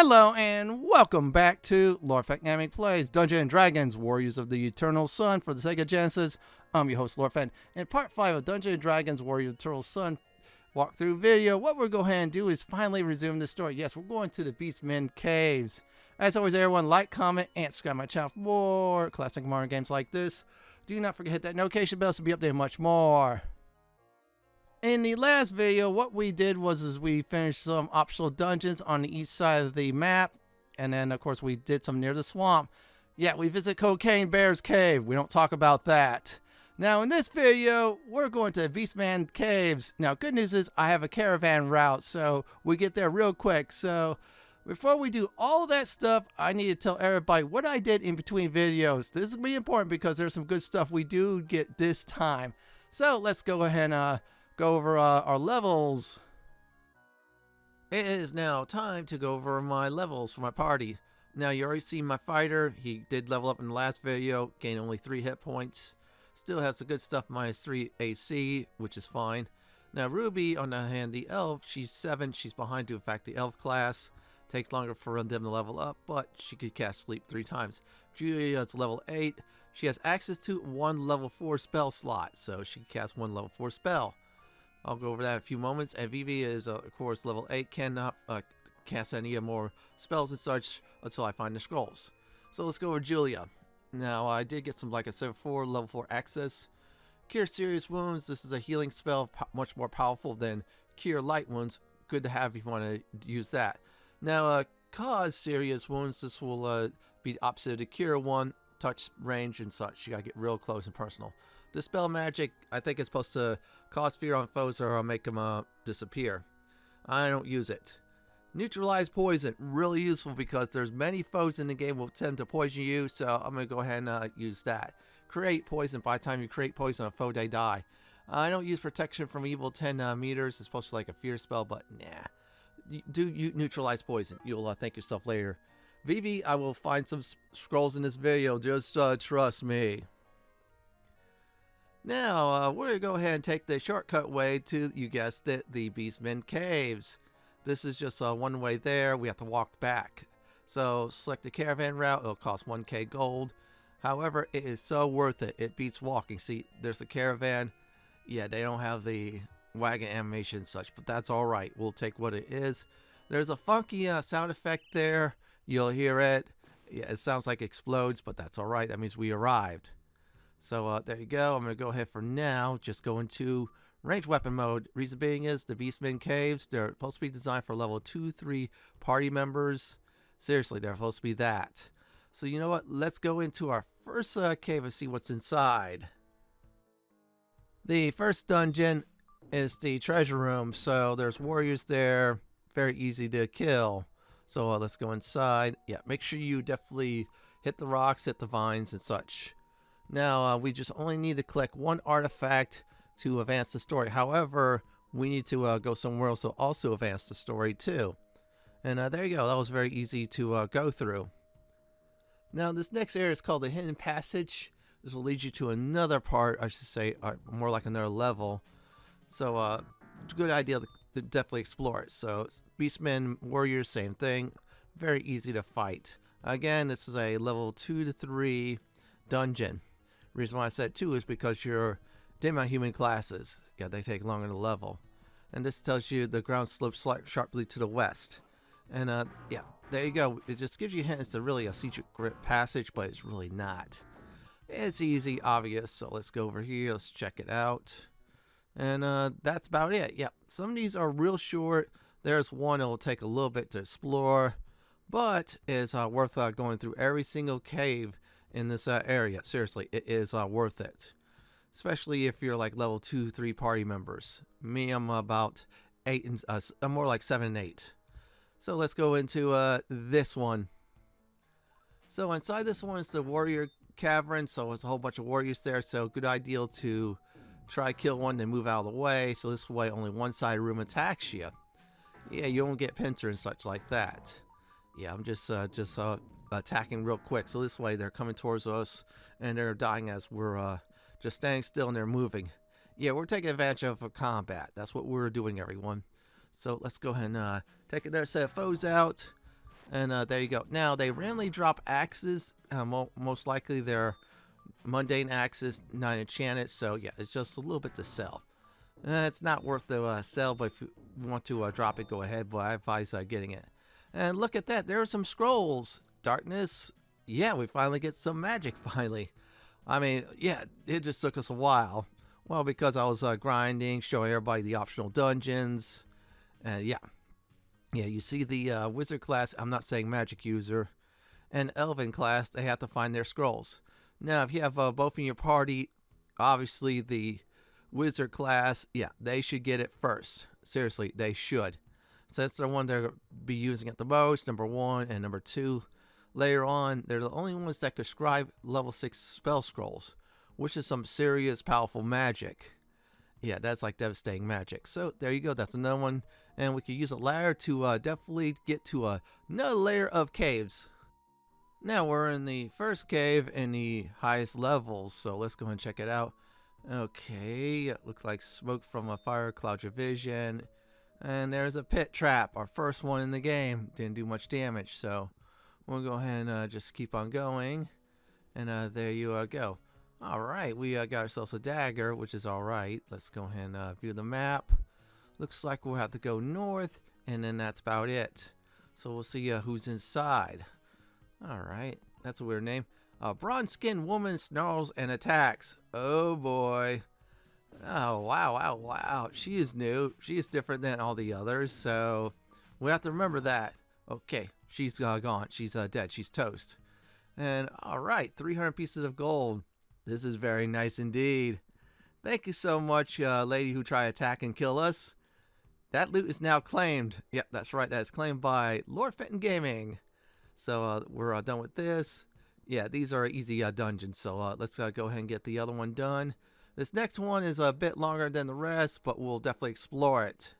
Hello and welcome back to Lorfek Gaming Plays Dungeons & Dragons Warriors of the Eternal Sun for the Sega Genesis. I'm your host Lorfek. In part 5 of Dungeons & Dragons Warriors of the Eternal Sun walkthrough video, what we're going to go ahead and do is finally resume the story. Yes, we're going to the Beastman Caves. As always, everyone, like, comment, and subscribe to my channel for more classic modern games like this. Do not forget to hit that notification bell to be updated much more. In the last video, what we did was we finished some optional dungeons on the east side of the map. And then, of course, we did some near the swamp. Yeah, we visit Cocaine Bear's Cave. We don't talk about that. Now, in this video, we're going to Beastman Caves. Now, good news is I have a caravan route, so we get there real quick. So, before we do all that stuff, I need to tell everybody what I did in between videos. This is going to be important because there's some good stuff we do get this time. So, let's go ahead and go over our levels. It is now time to go over my levels for my party. Now you already see my fighter. He did level up in the last video, gained only 3 hit points. Still has the good stuff, -3 AC, which is fine. Now Ruby, on the other hand, the elf, she's 7. She's behind due to the fact the elf class takes longer for them to level up, but she could cast sleep 3 times. Julia's level 8. She has access to 1 level 4 spell slot, so she can cast 1 level 4 spell. I'll go over that in a few moments. And Vivi is, of course, level 8. Cannot cast any more spells and such until I find the scrolls. So let's go over Julia. Now, I did get some, like I said before, level 4 access. Cure Serious Wounds. This is a healing spell, much more powerful than Cure Light Wounds. Good to have if you want to use that. Now, Cause Serious Wounds. This will be opposite of the Cure one. Touch range and such. You gotta get real close and personal. Dispel Magic, I think it's supposed to cause fear on foes or make them disappear. I don't use it. Neutralize Poison, really useful because there's many foes in the game will tend to poison you, so I'm going to go ahead and use that. Create Poison, by the time you create poison on a foe, they die. I don't use Protection from Evil 10 meters, it's supposed to be like a fear spell, but nah. You neutralize Poison, you'll thank yourself later. Vivi, I will find some scrolls in this video, just trust me. Now, we're going to go ahead and take the shortcut way to, you guessed it, the Beastman Caves. This is just one way there. We have to walk back. So, select the caravan route. It'll cost 1k gold. However, it is so worth it. It beats walking. See, there's the caravan. Yeah, they don't have the wagon animation and such, but that's alright. We'll take what it is. There's a funky sound effect there. You'll hear it. Yeah, it sounds like it explodes, but that's alright. That means we arrived. So there you go. I'm going to go ahead for now. Just go into range weapon mode. Reason being is the Beastman Caves, they're supposed to be designed for level 2-3 party members. Seriously, they're supposed to be that. So you know what? Let's go into our first cave and see what's inside. The first dungeon is the treasure room. So there's warriors there. Very easy to kill. So let's go inside. Yeah, make sure you definitely hit the rocks, hit the vines and such. Now, we just only need to collect 1 artifact to advance the story. However, we need to go somewhere else to also advance the story too. And there you go. That was very easy to go through. Now, this next area is called the Hidden Passage. This will lead you to another part, I should say, more like another level. So, it's a good idea to definitely explore it. So, Beastmen, Warriors, same thing. Very easy to fight. Again, this is a level 2-3 dungeon. Reason why I said 2 is because you're dim on human classes. Yeah, they take longer to level. And this tells you the ground slopes sharply to the west. And yeah, there you go. It just gives you a hint it's really a secret passage, but it's really not. It's easy, obvious. So let's go over here. Let's check it out. And that's about it. Yeah, some of these are real short. There's one that will take a little bit to explore, but it's worth going through every single cave in this area. Seriously, it is worth it. Especially if you're like level 2-3 party members. Me, I'm about 8 and I'm more like 7 and 8. So let's go into this one. So inside this one is the warrior cavern. So there's a whole bunch of warriors there. So good idea to try kill one and move out of the way. So this way only one side of the room attacks you. Yeah, you don't get pincer and such like that. Yeah, I'm just attacking real quick. So this way they're coming towards us and they're dying as we're just standing still and they're moving. Yeah, we're taking advantage of a combat. That's what we're doing, everyone. So let's go ahead and take another set of foes out. And there you go. Now, they randomly drop axes. Most likely they're mundane axes, not enchanted. So, yeah, it's just a little bit to sell. It's not worth the sell, but if you want to drop it, go ahead. But I advise getting it. And look at that. There are some scrolls. Darkness. Yeah, we finally get some magic, finally. I mean, yeah, it just took us a while. Well, because I was grinding, showing everybody the optional dungeons. And, yeah. Yeah, you see the wizard class, I'm not saying magic user, and elven class, they have to find their scrolls. Now, if you have both in your party, obviously the wizard class, yeah, they should get it first. Seriously, they should. Since they're one they'll be using it the most, number one, and number two. Later on, they're the only ones that could scribe level 6 spell scrolls, which is some serious powerful magic. Yeah, that's like devastating magic. So there you go. That's another one. And we could use a ladder to definitely get to another layer of caves. Now we're in the first cave in the highest levels. So let's go ahead and check it out. Okay, it looks like smoke from a fire, cloud your vision. And there's a pit trap, our first one in the game. Didn't do much damage, so we'll go ahead and just keep on going. And there you go. Alright, we got ourselves a dagger, which is alright. Let's go ahead and view the map. Looks like we'll have to go north, and then that's about it. So we'll see who's inside. Alright, that's a weird name. Bronze-skinned woman snarls and attacks. Oh boy. Oh, wow, wow, wow. She is new. She is different than all the others, so we have to remember that. Okay, she's gone. She's dead. She's toast. And alright, 300 pieces of gold. This is very nice indeed. Thank you so much, lady who tried to attack and kill us. That loot is now claimed. Yep, that's right. That's claimed by Lord Fenton Gaming. So we're done with this. Yeah, these are easy dungeons. So let's go ahead and get the other one done. This next one is a bit longer than the rest, but we'll definitely explore it.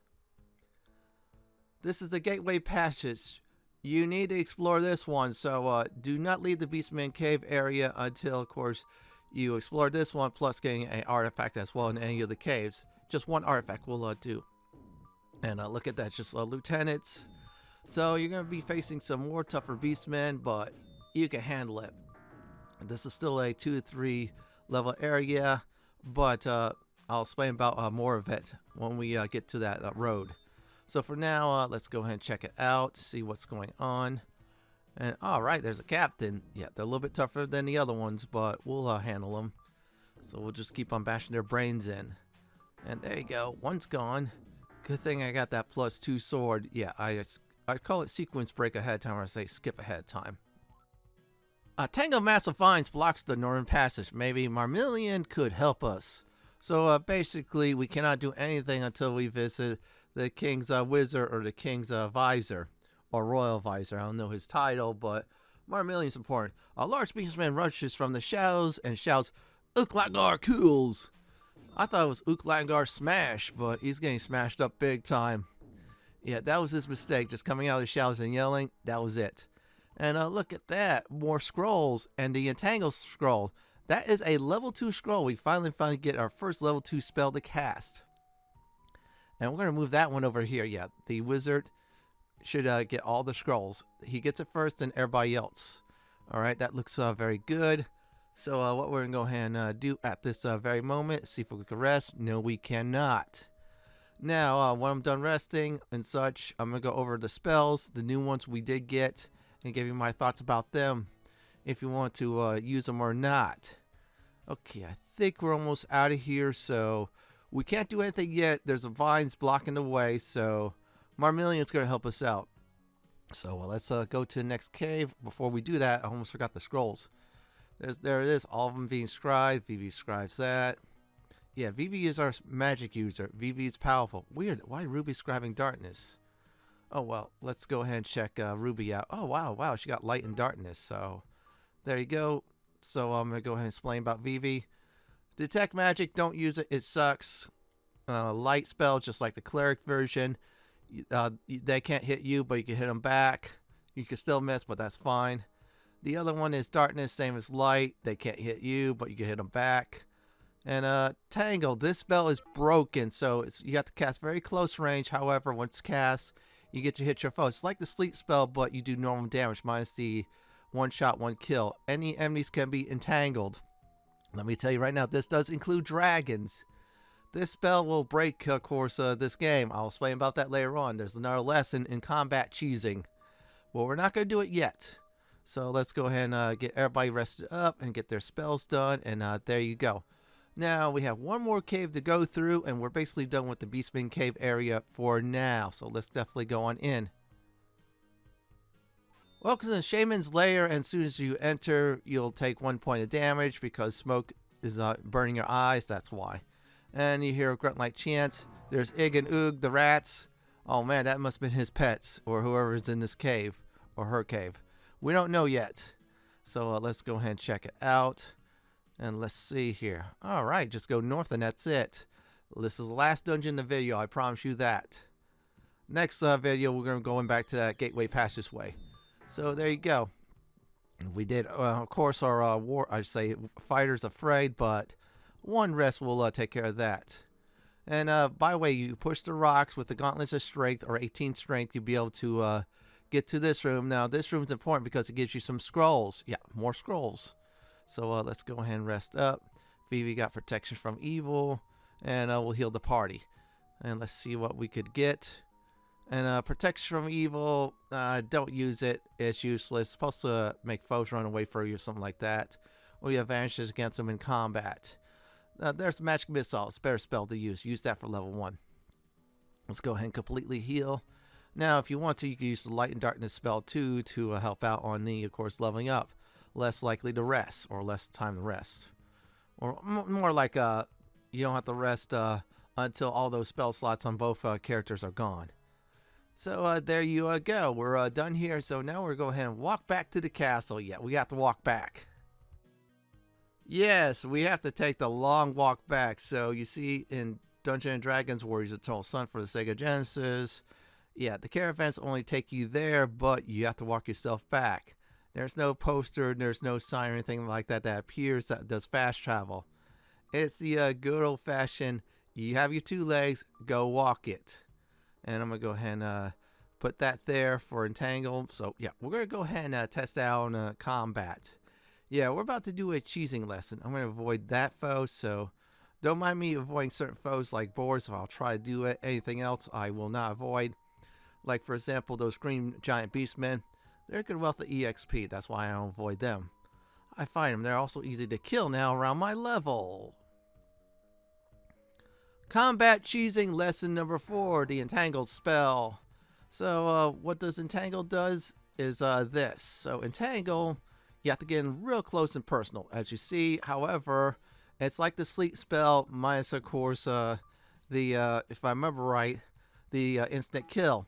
This is the Gateway Passage. You need to explore this one. So do not leave the Beastman Cave area until, of course, you explore this one, plus getting an artifact as well in any of the caves. Just one artifact will do. And look at that, just lieutenants. So you're going to be facing some more tougher beastmen, but you can handle it. This is still a 2 to 3 level area, but I'll explain about more of it when we get to that road. So for now, let's go ahead and check it out, see what's going on. And alright, there's a captain. Yeah, they're a little bit tougher than the other ones, but we'll handle them. So we'll just keep on bashing their brains in. And there you go, one's gone. Good thing I got that +2 sword. Yeah, I call it sequence break ahead of time, or I say skip ahead of time. A tangle of massive vines blocks the northern passage. Maybe Marmillian could help us. So basically, we cannot do anything until we visit the king's wizard or the king's visor. Or royal visor. I don't know his title, but Marmillian's important. A large beastman rushes from the shadows and shouts, "Uklagar cools!" I thought it was Uklagar smash, but he's getting smashed up big time. Yeah, that was his mistake. Just coming out of the shadows and yelling, that was it. And look at that. More scrolls. And the Entangle scroll. That is a level 2 scroll. We finally get our first level 2 spell to cast. And we're going to move that one over here. Yeah, the wizard should get all the scrolls. He gets it first and everybody else. Alright, that looks very good. So what we're going to go ahead and do at this very moment, see if we can rest. No, we cannot. Now, when I'm done resting and such, I'm going to go over the spells, the new ones we did get, and give you my thoughts about them, if you want to use them or not. Okay, I think we're almost out of here, so we can't do anything yet. There's a vines blocking the way, so Marmillian's going to help us out. So let's go to the next cave. Before we do that, I almost forgot the scrolls. There it is, all of them being scribed. Vivi scribes that. Yeah, Vivi is our magic user. Vivi is powerful. Weird, why Ruby scribing darkness? Oh well, let's go ahead and check Ruby out. Oh wow, she got light and darkness. So there you go. So I'm going to go ahead and explain about Vivi. Detect magic, don't use it, it sucks. Light spell, just like the cleric version. They can't hit you, but you can hit them back. You can still miss, but that's fine. The other one is darkness, same as light. They can't hit you, but you can hit them back. And Tangle, this spell is broken, so you have to cast very close range. However, once cast, you get to hit your foe. It's like the sleep spell, but you do normal damage minus the one shot, one kill. Any enemies can be entangled. Let me tell you right now, this does include dragons. This spell will break, of course, this game. I'll explain about that later on. There's another lesson in combat cheesing. Well, we're not going to do it yet. So let's go ahead and get everybody rested up and get their spells done. And there you go. Now, we have one more cave to go through, and we're basically done with the Beastman Cave area for now. So let's definitely go on in. Welcome to the Shaman's Lair, and as soon as you enter, you'll take 1 point of damage because smoke is burning your eyes. That's why. And you hear a grunt-like chant. There's Ig and Oog, the rats. Oh man, that must have been his pets, or whoever's in this cave, or her cave. We don't know yet. So let's go ahead and check it out. And let's see here. Alright, just go north and that's it. This is the last dungeon in the video, I promise you that. Next video, we're going to go back to that gateway passageway. So there you go. We did, of course, our fighters afraid, but one rest will take care of that. And by the way, you push the rocks with the gauntlets of strength or 18 strength, you'll be able to get to this room. Now, this room's important because it gives you some scrolls. Yeah, more scrolls. So let's go ahead and rest up. Vivi got protection from evil, and we'll heal the party. And let's see what we could get. And protection from evil, don't use it. It's useless. It's supposed to make foes run away from you or something like that. Or you have advantages against them in combat. There's magic missile. It's a better spell to use. Use that for level 1. Let's go ahead and completely heal. Now, if you want to, you can use the light and darkness spell too to help out on the, of course, leveling up. Less likely to rest, or less time to rest. Or more like you don't have to rest until all those spell slots on both characters are gone. So there you go. We're done here. So now we're going to go ahead and walk back to the castle. Yeah, we have to walk back. Yes, we have to take the long walk back. So you see in Dungeons & Dragons Warriors of the Eternal Sun for the Sega Genesis, yeah, the caravans only take you there, but you have to walk yourself back. There's no poster, there's no sign or anything like that that appears that does fast travel. It's the good old-fashioned, you have your 2 legs, go walk it. And I'm going to go ahead and put that there for Entangle. So, yeah, we're going to go ahead and test that on combat. Yeah, we're about to do a cheesing lesson. I'm going to avoid that foe, so don't mind me avoiding certain foes like boars. If I'll try to do it, anything else I will not avoid. Like, for example, those green giant beastmen. They're a good wealth of EXP. That's why I don't avoid them. I find them. They're also easy to kill now around my level. Combat cheesing lesson number 4. The Entangle spell. So what does Entangle does is this. So Entangle, you have to get in real close and personal. As you see, however, it's like the sleep spell minus, of course, if I remember right, the instant kill.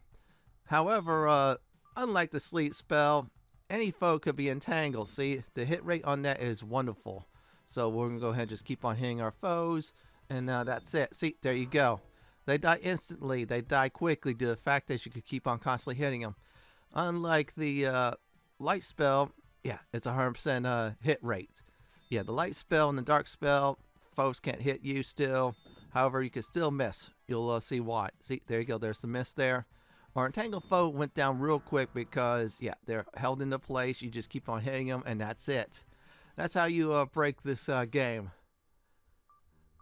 However, unlike the sleep spell, any foe could be entangled. See, the hit rate on that is wonderful. So we're going to go ahead and just keep on hitting our foes. And that's it. See, there you go. They die instantly. They die quickly due to the fact that you could keep on constantly hitting them. Unlike the light spell, yeah, it's 100% hit rate. Yeah, the light spell and the dark spell, foes can't hit you still. However, you can still miss. You'll see why. See, there you go. There's the miss there. Our Entangle foe went down real quick because, yeah, they're held into place. You just keep on hitting them, and that's it. That's how you break this game.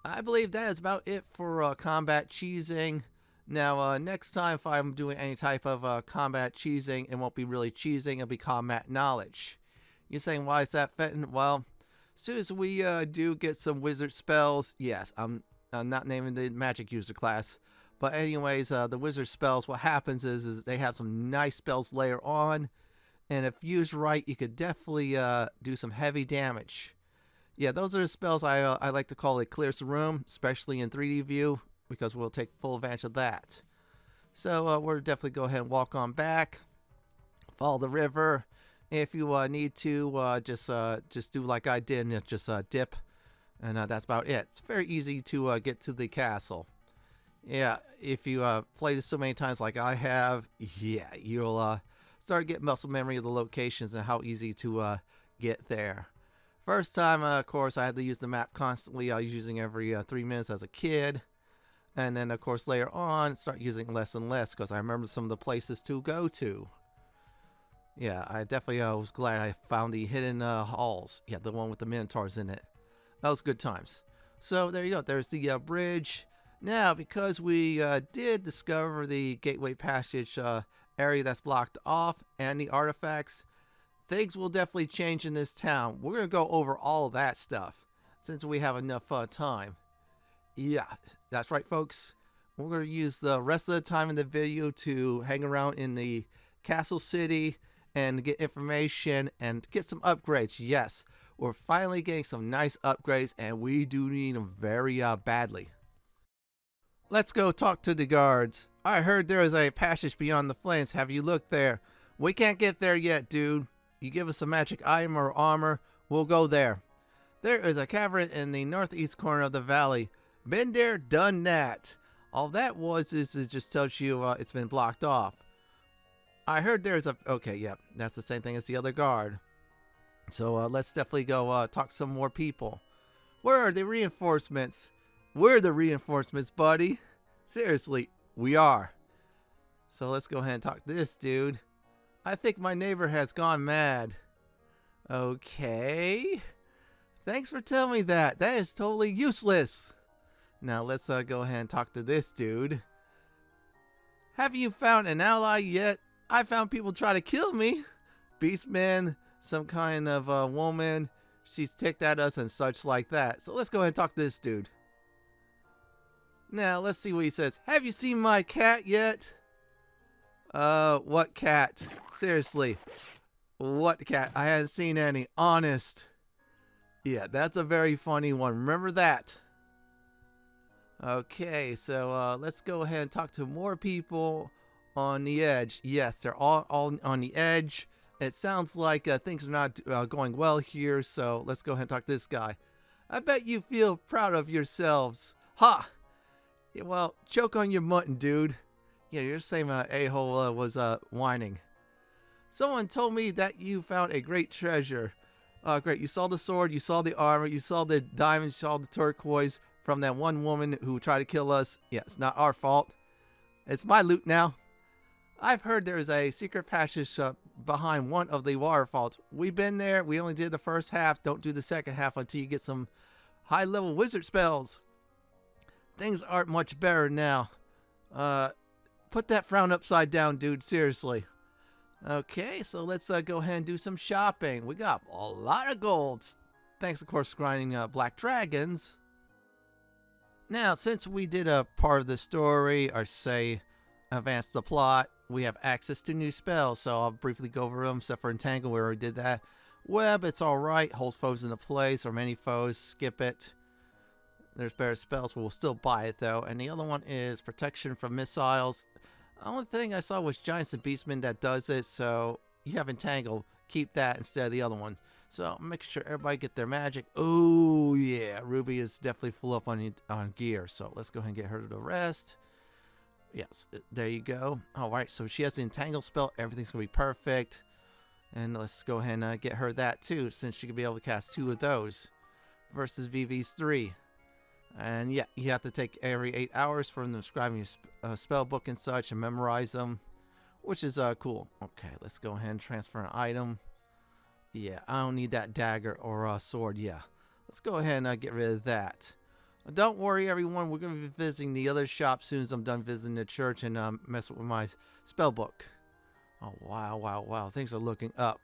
I believe that is about it for combat cheesing. Now, next time if I'm doing any type of combat cheesing, it won't be really cheesing. It'll be combat knowledge. You're saying, why is that, Fenton? Well, as soon as we do get some wizard spells, yes, I'm not naming the magic user class. But anyways, the wizard spells, what happens is they have some nice spells later on. And if used right, you could definitely do some heavy damage. Yeah, those are the spells I like to call it clears the room, especially in 3D view, because we'll take full advantage of that. So we'll definitely go ahead and walk on back, follow the river. If you need to, just do like I did and just dip, and that's about it. It's very easy to get to the castle. Yeah, if you played it so many times like I have, yeah, you'll start getting muscle memory of the locations and how easy to get there. First time, of course, I had to use the map constantly. I was using every 3 minutes as a kid. And then, of course, later on, start using less and less because I remember some of the places to go to. Yeah, I definitely was glad I found the hidden halls. Yeah, the one with the minotaurs in it. That was good times. So there you go. There's the bridge. Now, because we did discover the gateway passage area that's blocked off and the artifacts, things will definitely change in this town. We're going to go over all of that stuff since we have enough time. Yeah, that's right, folks. We're going to use the rest of the time in the video to hang around in the castle city and get information and get some upgrades. Yes, we're finally getting some nice upgrades, and we do need them very badly. Let's go talk to the guards. I heard there is a passage beyond the flames. Have you looked there? We can't get there yet, dude. You give us a magic item or armor, we'll go there. There is a cavern in the northeast corner of the valley. Been there, done that. All that was is it just tells you it's been blocked off. I heard there's a... Okay, yeah, that's the same thing as the other guard. So let's definitely go talk to some more people. Where are the reinforcements? We're the reinforcements, buddy. Seriously, we are. So let's go ahead and talk to this dude. I think my neighbor has gone mad. Okay. Thanks for telling me that. That is totally useless. Now let's go ahead and talk to this dude. Have you found an ally yet? I found people try to kill me. Beastman, some kind of woman. She's ticked at us and such like that. So let's go ahead and talk to this dude. Now let's see what he says. Have you seen my cat yet? What cat? Seriously. What cat? I haven't seen any. Honest. Yeah, that's a very funny one. Remember that. Okay, so let's go ahead and talk to more people on the edge. Yes, they're all on the edge. It sounds like things are not going well here, so let's go ahead and talk to this guy. I bet you feel proud of yourselves. Ha! Yeah, well, choke on your mutton, dude. Yeah, your same a-hole was whining. Someone told me that you found a great treasure. Great, you saw the sword, you saw the armor, you saw the diamond, you saw the turquoise from that one woman who tried to kill us. Yeah, it's not our fault. It's my loot now. I've heard there's a secret passage behind one of the waterfalls. We've been there. We only did the first half. Don't do the second half until you get some high-level wizard spells. Things aren't much better now. Put that frown upside down, dude. Seriously. Okay, so let's go ahead and do some shopping. We got a lot of gold. Thanks, of course, grinding black dragons. Now, since we did a part of the story, or say, advance the plot, we have access to new spells, so I'll briefly go over them, except for Entangle, we already did that. Web, it's alright, holds foes into place, or many foes, skip it. There's better spells, we'll still buy it though. And the other one is protection from missiles. The only thing I saw was Giants and Beastmen that does it, so you have Entangle, keep that instead of the other one. So make sure everybody get their magic. Oh yeah, Ruby is definitely full up on gear, so let's go ahead and get her to the rest. Yes, there you go. Alright, so she has the Entangle spell, everything's going to be perfect. And let's go ahead and get her that too, since she could be able to cast 2 of those versus VV's 3. And yeah, you have to take every 8 hours for them to describe your spell book and such and memorize them, which is cool. Okay, let's go ahead and transfer an item. Yeah, I don't need that dagger or sword. Yeah, let's go ahead and get rid of that. Don't worry, everyone. We're going to be visiting the other shop soon as I'm done visiting the church and messing with my spell book. Oh, wow, wow, wow. Things are looking up.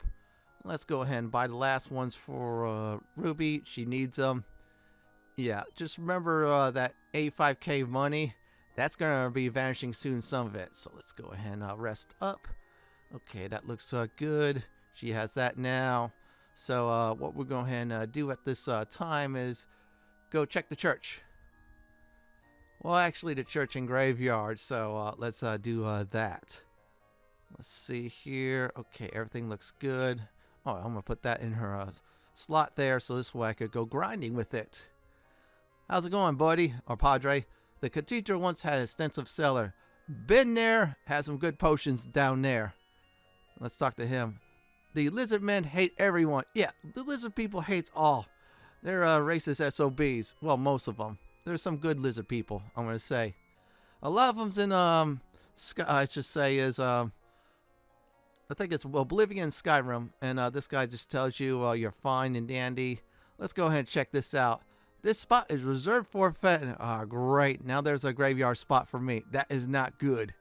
Let's go ahead and buy the last ones for Ruby. She needs them. Yeah, just remember that 85k money. That's going to be vanishing soon, some of it. So let's go ahead and rest up. Okay, that looks good. She has that now. So what we're going to go ahead and do at this time is go check the church. Well, actually the church and graveyard. So let's do that. Let's see here. Okay, everything looks good. Oh, I'm going to put that in her slot there so this way I could go grinding with it. How's it going, buddy? Or Padre? The cathedral once had an extensive cellar. Been there. Has some good potions down there. Let's talk to him. The lizard men hate everyone. Yeah, the lizard people hates all. They're racist SOBs. Well, most of them. There's some good lizard people, I'm gonna say. A lot of them's in I should say is I think it's Oblivion Skyrim, and this guy just tells you you're fine and dandy. Let's go ahead and check this out. This spot is reserved for Fenton. Ah, great. Now there's a graveyard spot for me. That is not good.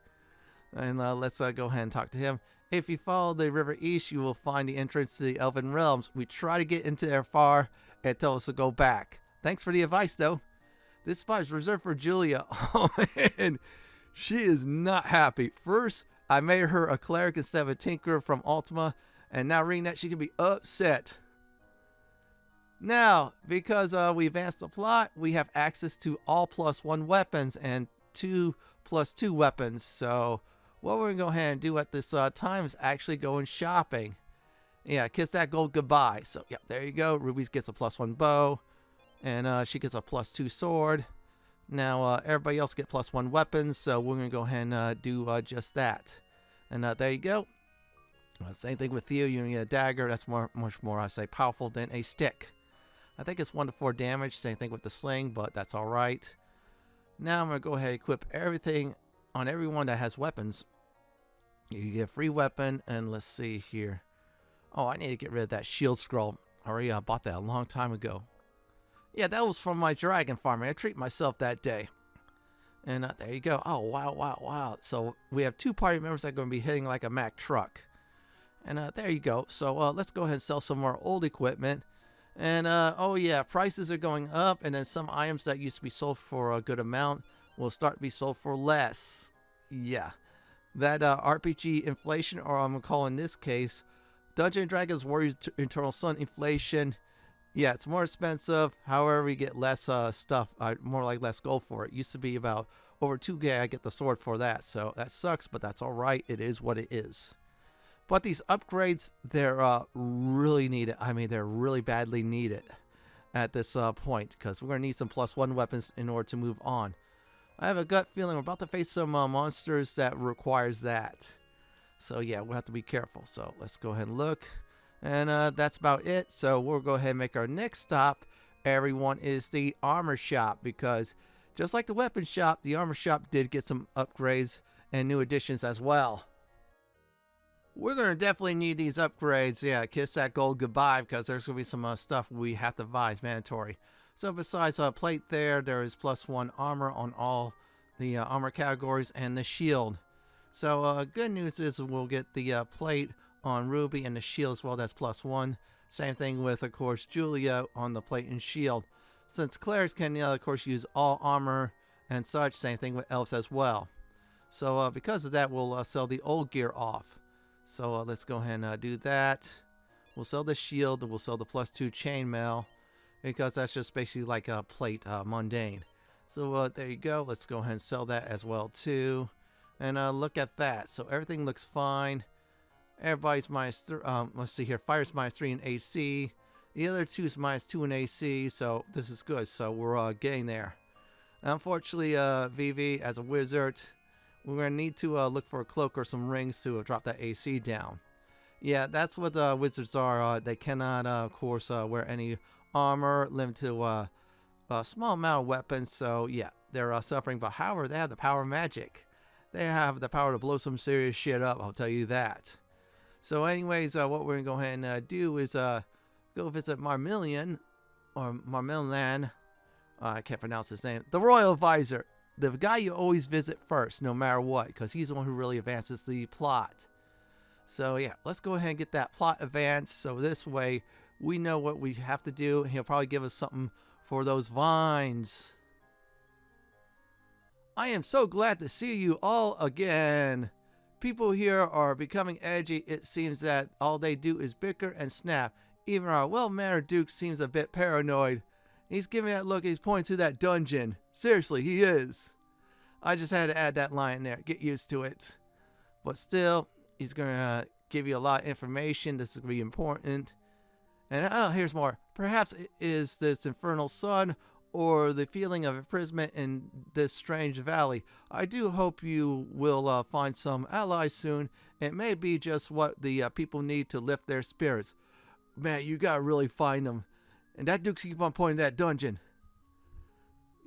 And let's go ahead and talk to him. If you follow the river east, you will find the entrance to the Elven Realms. We try to get into there far and tell us to go back. Thanks for the advice, though. This spot is reserved for Julia. Oh, man. She is not happy. First, I made her a cleric instead of a tinkerer from Ultima, and now reading that, she can be upset. Now, because we advanced the plot, we have access to all +1 weapons and 2+2 weapons. So what we're going to go ahead and do at this time is actually going shopping. Yeah, kiss that gold goodbye. So, yeah, there you go. Ruby gets a +1 bow, and she gets a +2 sword. Now, everybody else get +1 weapons, so we're going to go ahead and do just that. And there you go. Same thing with you. You get a dagger. That's much more, I say, powerful than a stick. I think it's 1 to 4 damage. Same thing with the sling, but that's all right. Now I'm going to go ahead and equip everything on everyone that has weapons. You get a free weapon, and let's see here. Oh, I need to get rid of that shield scroll. I already bought that a long time ago. Yeah, that was from my dragon farming. I treated myself that day. And there you go. Oh, wow, wow, wow. So we have 2 party members that are going to be hitting like a Mack truck. And there you go. So let's go ahead and sell some more old equipment. And, oh yeah, prices are going up, and then some items that used to be sold for a good amount will start to be sold for less. Yeah. That RPG inflation, or I'm going to call in this case, Dungeons & Dragons Warriors Eternal Sun inflation. Yeah, it's more expensive. However, you get less stuff, more like less gold for it. Used to be about over 2K, I get the sword for that. So that sucks, but that's alright. It is what it is. But these upgrades, they're really needed. I mean, they're really badly needed at this point, because we're going to need some +1 weapons in order to move on. I have a gut feeling we're about to face some monsters that requires that. So yeah, we'll have to be careful. So let's go ahead and look. And that's about it. So we'll go ahead and make our next stop, everyone, is the armor shop, because just like the weapon shop, the armor shop did get some upgrades and new additions as well. We're going to definitely need these upgrades. Yeah, kiss that gold goodbye, because there's going to be some stuff we have to buy. It's mandatory. So besides plate there is +1 armor on all the armor categories and the shield. So good news is we'll get the plate on Ruby and the shield as well. That's +1. Same thing with, of course, Julia on the plate and shield. Since clerics can, of course, use all armor and such. Same thing with elves as well. So because of that, we'll sell the old gear off. So let's go ahead and do that. We'll sell the shield. We'll sell the +2 chainmail, because that's just basically like a plate mundane. So there you go. Let's go ahead and sell that as well too. And look at that. So everything looks fine. Everybody's -3. Let's see here. Fire's -3 in AC. The other two is -2 in AC. So this is good. So we're getting there. Unfortunately, VV, as a wizard, we're going to need to look for a cloak or some rings to drop that AC down. Yeah, that's what wizards are. They cannot, of course, wear any armor, limited to a small amount of weapons. So, yeah, they're suffering. But however, they have the power of magic. They have the power to blow some serious shit up, I'll tell you that. So, anyways, what we're going to go ahead and do is go visit Marmillian, or Marmillian. I can't pronounce his name. The Royal Advisor. The guy you always visit first, no matter what, because he's the one who really advances the plot. So yeah, let's go ahead and get that plot advanced, so this way we know what we have to do, and he'll probably give us something for those vines. I am so glad to see you all again. People here are becoming edgy. It seems that all they do is bicker and snap. Even our well-mannered Duke seems a bit paranoid. He's giving that look, he's pointing to that dungeon. Seriously, he is. I just had to add that line there. Get used to it. But still, he's going to give you a lot of information. This is going to be important. And here's more. Perhaps it is this infernal sun, or the feeling of imprisonment in this strange valley. I do hope you will find some allies soon. It may be just what the people need to lift their spirits. Man, you got to really find them. And that Duke's keep on pointing that dungeon.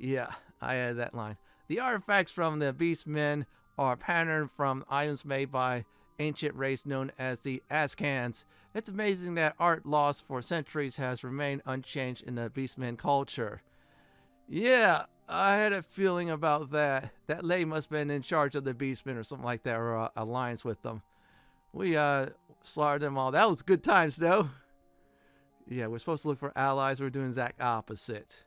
Yeah, I added that line. The artifacts from the Beastmen are patterned from items made by ancient race known as the Azkans. It's amazing that art lost for centuries has remained unchanged in the Beastman culture. Yeah, I had a feeling about that. That lady must have been in charge of the Beastmen or something like that, or alliance with them. We slaughtered them all. That was good times, though. Yeah, we're supposed to look for allies. We're doing the exact opposite.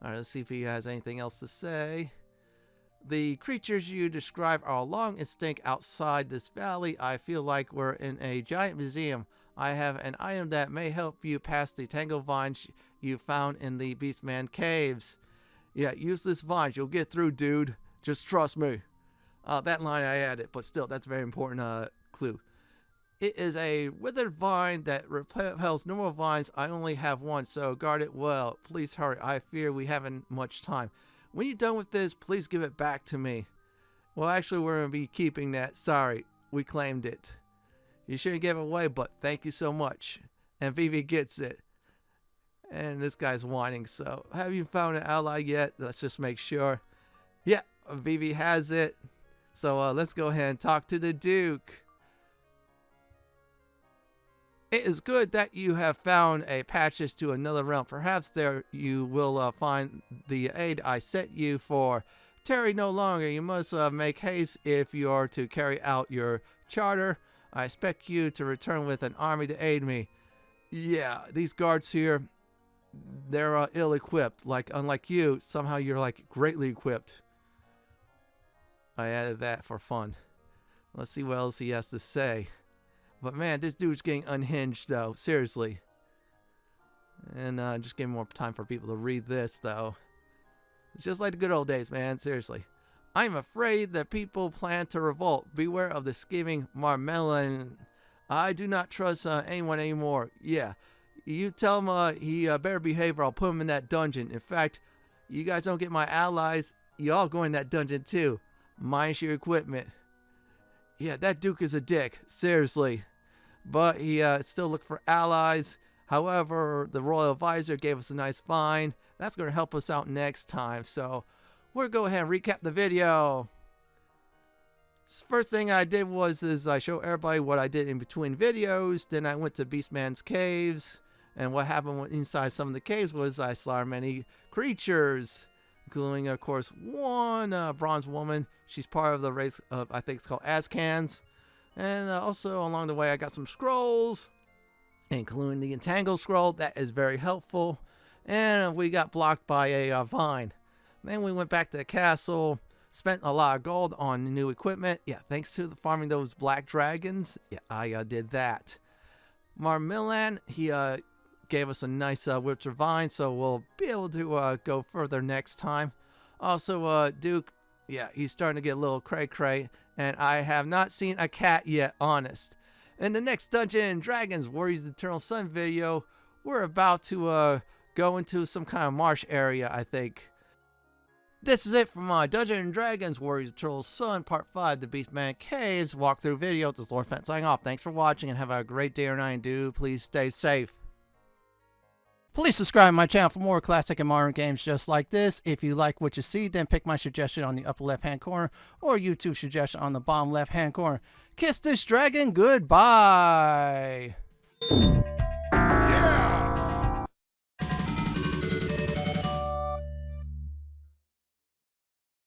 All right, let's see if he has anything else to say. The creatures you describe are long extinct outside this valley. I feel like we're in a giant museum. I have an item that may help you past the tangled vines you found in the Beastman Caves. Yeah, use this vine. You'll get through, dude. Just trust me. That line I added, but still, that's a very important clue. It is a withered vine that repels normal vines. I only have one, so guard it well. Please hurry. I fear we haven't much time. When you're done with this, please give it back to me. Well, actually, we're going to be keeping that. Sorry, we claimed it. You shouldn't give it away, but thank you so much. And Vivi gets it. And this guy's whining, so have you found an ally yet? Let's just make sure. Yeah, Vivi has it. So let's go ahead and talk to the Duke. It is good that you have found a passage to another realm. Perhaps there you will find the aid I sent you for. Tarry no longer. You must make haste if you are to carry out your charter. I expect you to return with an army to aid me. Yeah, these guards here, they're ill-equipped. Like, unlike you, somehow you're like greatly equipped. I added that for fun. Let's see what else he has to say. But man, this dude's getting unhinged though, seriously. And just giving more time for people to read this though. It's just like the good old days, man, seriously. I'm afraid that people plan to revolt. Beware of the scheming Marmillian. I do not trust anyone anymore. Yeah, you tell him he better behave or I'll put him in that dungeon. In fact, you guys don't get my allies, you all go in that dungeon too. Minus your equipment. Yeah, that Duke is a dick, seriously. But he still looked for allies. However, the Royal Advisor gave us a nice find. That's going to help us out next time. So, we're going to go ahead and recap the video. First thing I did was I show everybody what I did in between videos. Then I went to Beastman Caves. And what happened inside some of the caves was I slaughtered many creatures. Including, of course, one bronze woman. She's part of the race of, I think it's called Azkans. And also, along the way, I got some scrolls, including the Entangle scroll. That is very helpful. And we got blocked by a vine. Then we went back to the castle, spent a lot of gold on new equipment. Yeah, thanks to farming those black dragons. Yeah, I did that. Marmillian, he gave us a nice winter vine, so we'll be able to go further next time. Also, Duke, yeah, he's starting to get a little cray-cray, and I have not seen a cat yet, honest. In the next Dungeons & Dragons Warriors of the Eternal Sun video, we're about to go into some kind of marsh area, I think. This is it from Dungeons & Dragons Warriors of the Eternal Sun Part 5, the Beastman Caves walkthrough video. This is Lord Fent signing off. Thanks for watching, and have a great day or night, and do please stay safe. Please subscribe to my channel for more classic and modern games just like this. If you like what you see, then pick my suggestion on the upper left hand corner or YouTube suggestion on the bottom left hand corner. Kiss this dragon goodbye.